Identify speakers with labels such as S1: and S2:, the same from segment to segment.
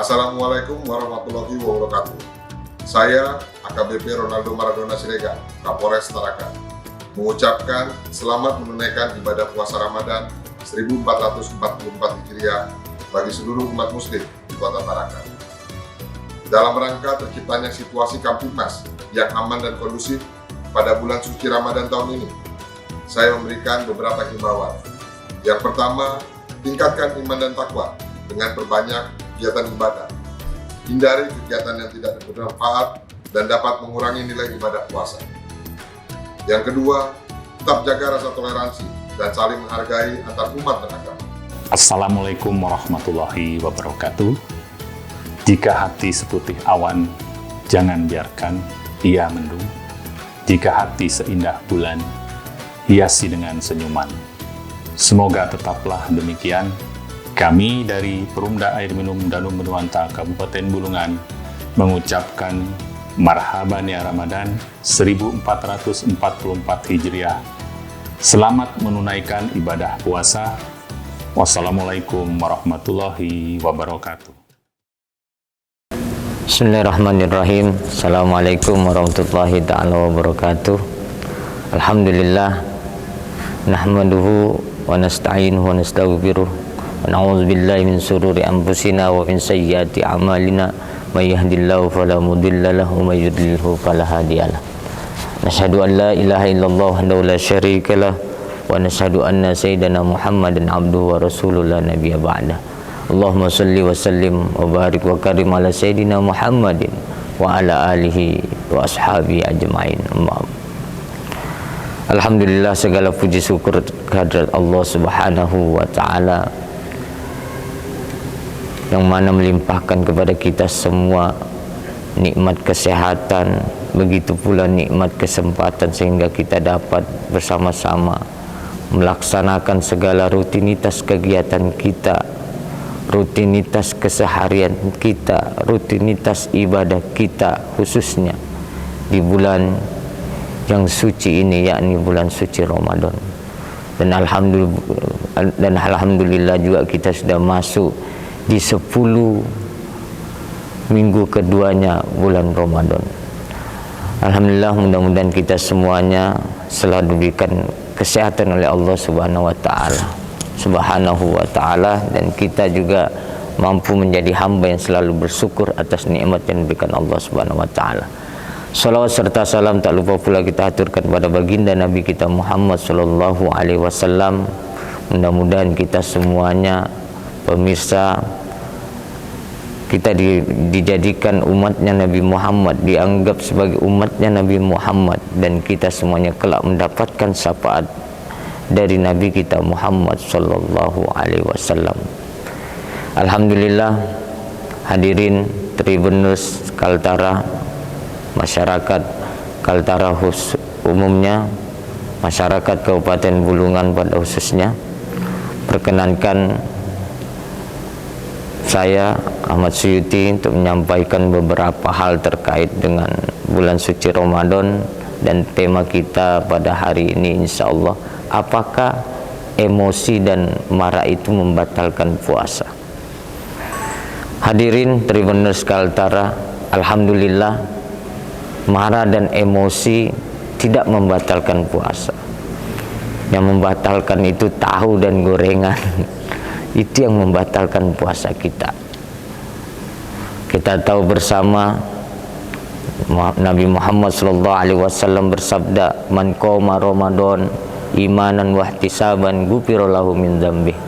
S1: Assalamualaikum warahmatullahi wabarakatuh. Saya AKBP Ronaldo Maradona Siregar, Kapolres Tarakan, mengucapkan selamat menunaikan ibadah puasa Ramadan 1444 Hijriah bagi seluruh umat muslim di Kota Tarakan. Dalam rangka terciptanya situasi Kamtibmas yang aman dan kondusif pada bulan suci Ramadan tahun ini, saya memberikan beberapa himbauan. Yang pertama, tingkatkan iman dan takwa dengan perbanyak kegiatan ibadah. Hindari kegiatan yang tidak bermanfaat dan dapat mengurangi nilai ibadah puasa. Yang kedua, tetap jaga rasa toleransi dan saling menghargai antar umat beragama.
S2: Assalamualaikum warahmatullahi wabarakatuh. Jika hati seputih awan, jangan biarkan ia mendung. Jika hati seindah bulan, hiasi dengan senyuman. Semoga tetaplah demikian. Kami dari Perumda Air Minum Danum Benuanta Kabupaten Bulungan mengucapkan Marhaban ya Ramadan 1444 Hijriah. Selamat menunaikan ibadah puasa. Wassalamualaikum warahmatullahi wabarakatuh.
S3: Bismillahirrahmanirrahim. Assalamualaikum warahmatullahi ta'ala wabarakatuh. Alhamdulillah. Nahmaduhu wa nasta'inuhu wa nastaghfiruh. Wa na'udzu billahi min sururi anfusina wa min sayyiati a'malina. May yahdihillahu fala mudilla lahu wa may yudlilhu fala hadiyalah. Nashhadu an la ilaha illallah wahdahu la syarika lah wa nashhadu anna sayyidana Muhammadan abduhu wa rasuluhu la nabiyya ba'dah. Allahumma salli wa sallim wa barik wa karim ala sayyidina Muhammadin wa ala alihi wa ashabihi ajma'in. Alhamdulillah, segala puji syukur kehadirat Allah Subhanahu wa ta'ala yang mana melimpahkan kepada kita semua nikmat kesehatan, begitu pula nikmat kesempatan sehingga kita dapat bersama-sama melaksanakan segala rutinitas kegiatan kita, rutinitas keseharian kita, rutinitas ibadah kita, khususnya di bulan yang suci ini, yakni bulan suci Ramadan. Dan alhamdulillah juga kita sudah masuk di 10 minggu keduanya bulan Ramadan. Alhamdulillah, mudah-mudahan kita semuanya selalu diberikan kesehatan oleh Allah Subhanahu wa ta'ala, dan kita juga mampu menjadi hamba yang selalu bersyukur atas nikmat yang diberikan Allah Subhanahu wa ta'ala. Salawat serta salam tak lupa pula kita aturkan pada baginda Nabi kita Muhammad sallallahu alaihi wasallam. Mudah-mudahan kita semuanya, pemirsa, kita dijadikan umatnya Nabi Muhammad, dianggap sebagai umatnya Nabi Muhammad, dan kita semuanya kelak mendapatkan syafaat dari Nabi kita Muhammad sallallahu alaihi wasallam. Alhamdulillah, hadirin Tribunus Kaltara, masyarakat Kaltara umumnya, masyarakat Kabupaten Bulungan pada khususnya, perkenankan saya Ahmad Suyuti untuk menyampaikan beberapa hal terkait dengan bulan suci Ramadan, dan tema kita pada hari ini insya Allah, apakah emosi dan marah itu membatalkan puasa? Hadirin Tribuners Kaltara, alhamdulillah, marah dan emosi tidak membatalkan puasa. Yang membatalkan itu tahu dan gorengan. Itu yang membatalkan puasa kita. Kita tahu bersama Nabi Muhammad SAW bersabda, "Man qoma Ramadan imanan wa ihtisaban ghufira lahu min dzambih."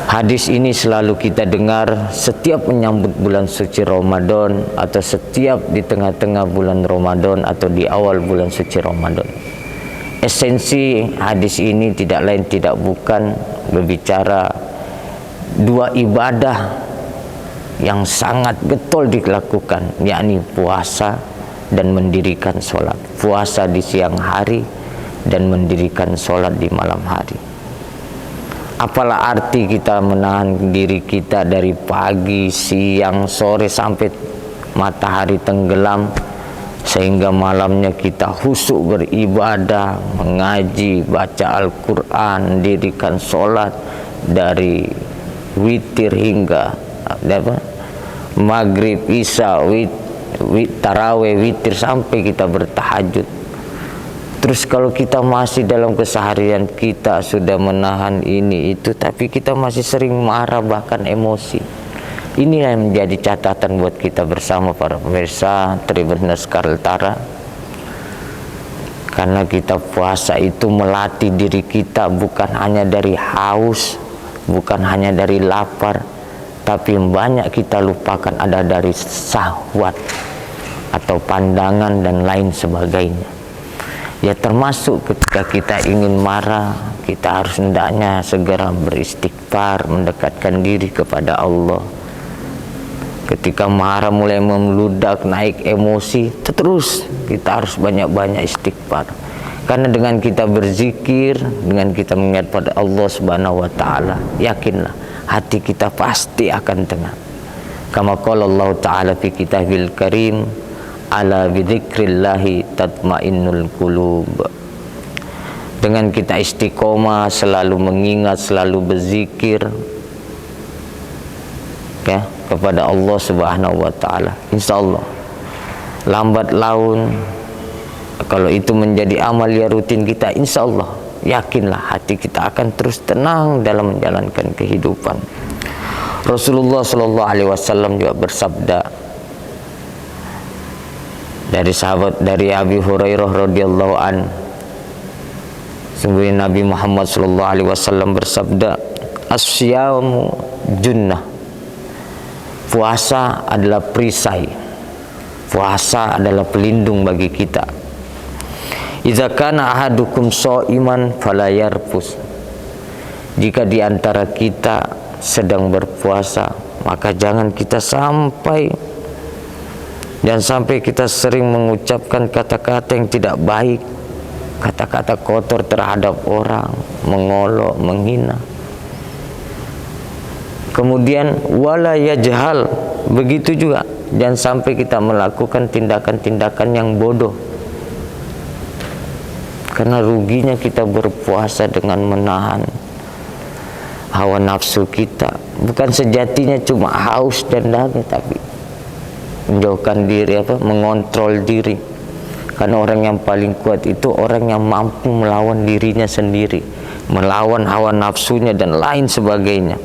S3: Hadis ini selalu kita dengar setiap menyambut bulan suci Ramadan, atau setiap di tengah-tengah bulan Ramadan atau di awal bulan suci Ramadan. Esensi hadis ini tidak lain tidak bukan berbicara dua ibadah yang sangat getol dilakukan, yakni puasa dan mendirikan sholat. Puasa di siang hari dan mendirikan sholat di malam hari. Apalah arti kita menahan diri kita dari pagi, siang, sore sampai matahari tenggelam, sehingga malamnya kita khusyuk beribadah, mengaji, baca Al-Quran, dirikan sholat dari witir hingga maghrib, isya, taraweh, witir, sampai kita bertahajud. Terus kalau kita masih dalam keseharian kita sudah menahan ini itu, tapi kita masih sering marah bahkan emosi, inilah yang menjadi catatan buat kita bersama para pemirsa Tribuners Kaltara. Karena kita puasa itu melatih diri kita bukan hanya dari haus, bukan hanya dari lapar, tapi yang banyak kita lupakan ada dari syahwat atau pandangan dan lain sebagainya. Ya termasuk ketika kita ingin marah, kita harus hendaknya segera beristighfar, mendekatkan diri kepada Allah. Ketika marah mulai memeludak, naik emosi, terus kita harus banyak-banyak istighfar. Karena dengan kita berzikir, dengan kita mengingat pada Allah Subhanahu wa taala, yakinlah hati kita pasti akan tenang. Kama qala Allah taala fi kitabil karim, ala bidzikrillahi tatmainnul qulub. Dengan kita istiqomah, selalu mengingat, selalu berzikir, ya, kepada Allah Subhanahu wa taala, insyaallah lambat laun kalau itu menjadi amal ya rutin kita, insyaallah yakinlah hati kita akan terus tenang dalam menjalankan kehidupan. Rasulullah Shallallahu Alaihi Wasallam juga bersabda dari Abi Hurairah radhiyallahu an, sungguhnya Nabi Muhammad Shallallahu Alaihi Wasallam bersabda, asyamu junnah. Puasa adalah perisai, puasa adalah pelindung bagi kita. Idza kana ahadukum shaiman fala yarfus. Jika di antara kita sedang berpuasa, maka jangan sampai kita sering mengucapkan kata-kata yang tidak baik, kata-kata kotor terhadap orang, mengolok, menghina. Kemudian wala yajhal, begitu juga jangan sampai kita melakukan tindakan-tindakan yang bodoh. Karena ruginya kita berpuasa dengan menahan hawa nafsu kita, bukan sejatinya cuma haus dan dahaga, tapi menjauhkan diri, mengontrol diri. Karena orang yang paling kuat itu orang yang mampu melawan dirinya sendiri, melawan hawa nafsunya dan lain sebagainya.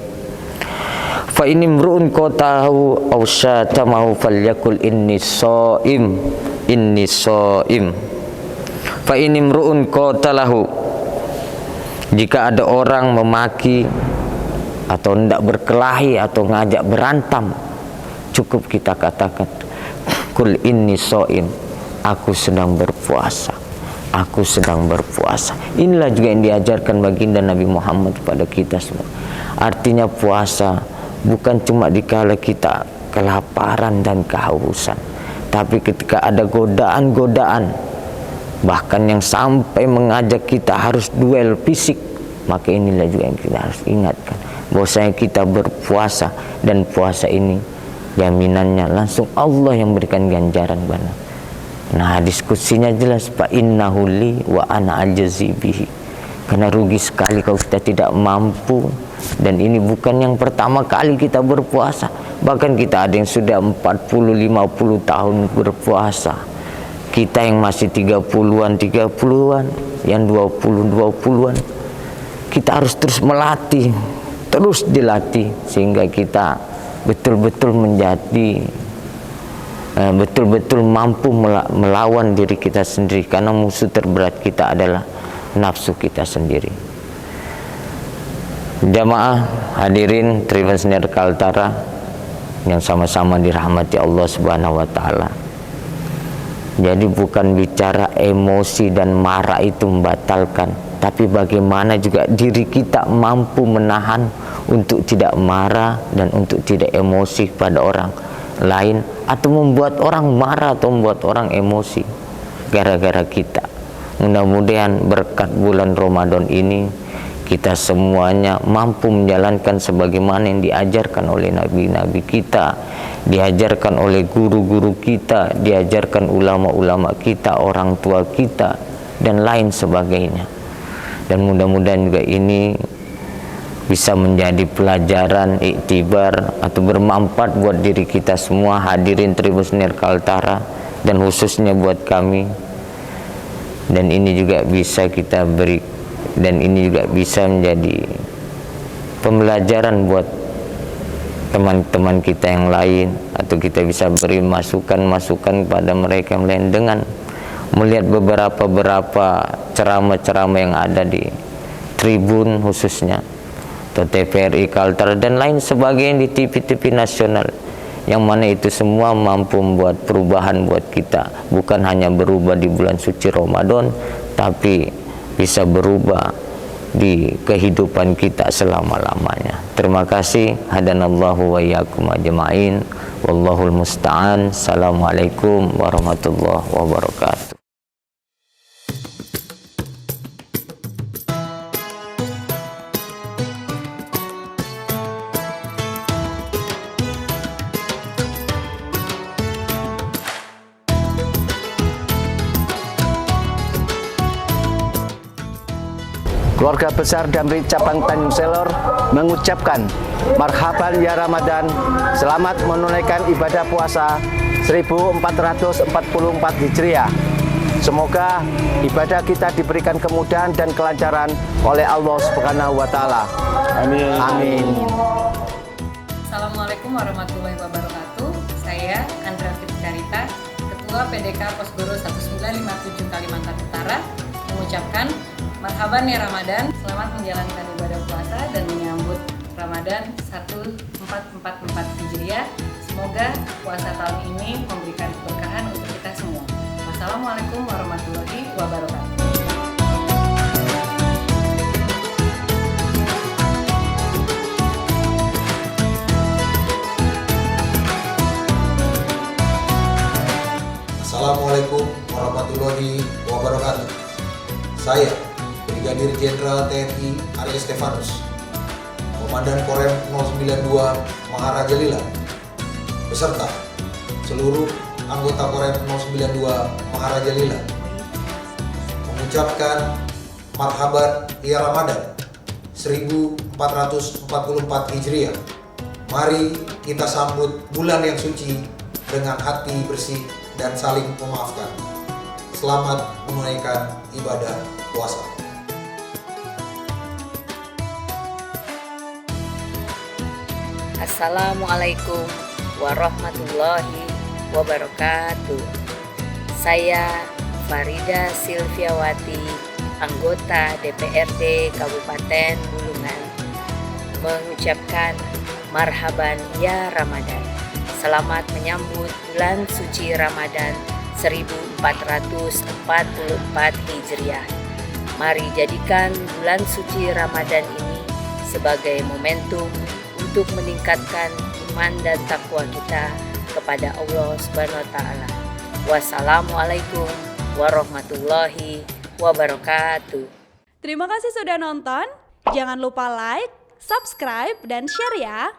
S3: Fa in imru'un qatahu aw syatamahu falyakul inni shaim, inni shaim. Fa in imru'un qatalahu, jika ada orang memaki atau hendak berkelahi atau ngajak berantem, cukup kita katakan kul inni shaim, aku sedang berpuasa, aku sedang berpuasa. Inilah juga yang diajarkan baginda Nabi Muhammad kepada kita semua. Artinya puasa bukan cuma dikala kita kelaparan dan kehausan, tapi ketika ada godaan-godaan, bahkan yang sampai mengajak kita harus duel fisik, maka inilah juga yang kita harus ingatkan, bahwasanya kita berpuasa, dan puasa ini jaminannya langsung Allah yang berikan ganjaran benar. Nah, diskusinya jelas, fa innahu li wa ana ajzi bihi. Karena rugi sekali kalau kita tidak mampu. Dan ini bukan yang pertama kali kita berpuasa, bahkan kita ada yang sudah 40-50 tahun berpuasa, kita yang masih 30-an, yang 20-an, kita harus terus melatih, terus dilatih, sehingga kita betul-betul menjadi betul-betul mampu melawan diri kita sendiri, karena musuh terberat kita adalah nafsu kita sendiri. Jamaah hadirin Tribuners Kaltara yang sama-sama dirahmati Allah Subhanahu wa taala. Jadi bukan bicara emosi dan marah itu membatalkan, tapi bagaimana juga diri kita mampu menahan untuk tidak marah dan untuk tidak emosi pada orang lain, atau membuat orang marah atau membuat orang emosi gara-gara kita. Mudah-mudahan berkat bulan Ramadan ini kita semuanya mampu menjalankan sebagaimana yang diajarkan oleh nabi-nabi kita, diajarkan oleh guru-guru kita, diajarkan ulama-ulama kita, orang tua kita, dan lain sebagainya. Dan mudah-mudahan juga ini bisa menjadi pelajaran, iktibar atau bermanfaat buat diri kita semua hadirin Tribus Nir Kaltara, dan khususnya buat kami. Dan ini juga bisa kita beri, dan ini juga bisa menjadi pembelajaran buat teman-teman kita yang lain, atau kita bisa beri masukan-masukan kepada mereka yang lain dengan melihat beberapa ceramah-ceramah yang ada di Tribun khususnya, atau TVRI Kaltara dan lain sebagainya di TV-TV nasional, yang mana itu semua mampu membuat perubahan buat kita, bukan hanya berubah di bulan suci Ramadan, tapi bisa berubah di kehidupan kita selama-lamanya. Terima kasih. Hadanallahu wa iyyakum ajma'in. Wallahul musta'an. Assalamualaikum warahmatullahi wabarakatuh.
S4: Keluarga besar Damri Cabang Tanjung Selor mengucapkan marhaban ya Ramadan, selamat menunaikan ibadah puasa 1444 Hijriah. Semoga ibadah kita diberikan kemudahan dan kelancaran oleh Allah Subhanahu wa taala. Amin. Amin.
S5: Assalamualaikum warahmatullahi wabarakatuh. Saya Andra Fitkarita, Ketua PDK Posgoro 1957 Kalimantan Utara, mengucapkan marhaban ya Ramadan, selamat menjalankan ibadah puasa dan menyambut Ramadan 1444 Hijriah. Semoga puasa tahun ini memberikan keberkahan untuk kita semua. Wassalamualaikum warahmatullahi wabarakatuh.
S6: Assalamualaikum warahmatullahi wabarakatuh. Saya Brigadir Jenderal TNI Arya Stefanus, Komandan Korem 092 Maharaja Lila, beserta seluruh anggota Korem 092 Maharaja Lila, mengucapkan marhaban ya Ramadan 1444 Hijriah. Mari kita sambut bulan yang suci dengan hati bersih dan saling memaafkan. Selamat menunaikan ibadah puasa.
S7: Assalamualaikum warahmatullahi wabarakatuh. Saya Farida Silviawati, anggota DPRD Kabupaten Bulungan, mengucapkan marhaban ya Ramadan. Selamat menyambut bulan suci Ramadan 1444 Hijriah. Mari jadikan bulan suci Ramadan ini sebagai momentum untuk meningkatkan iman dan takwa kita kepada Allah Subhanahu wa taala. Wassalamualaikum warahmatullahi wabarakatuh.
S8: Terima kasih sudah nonton. Jangan lupa like, subscribe, dan share ya.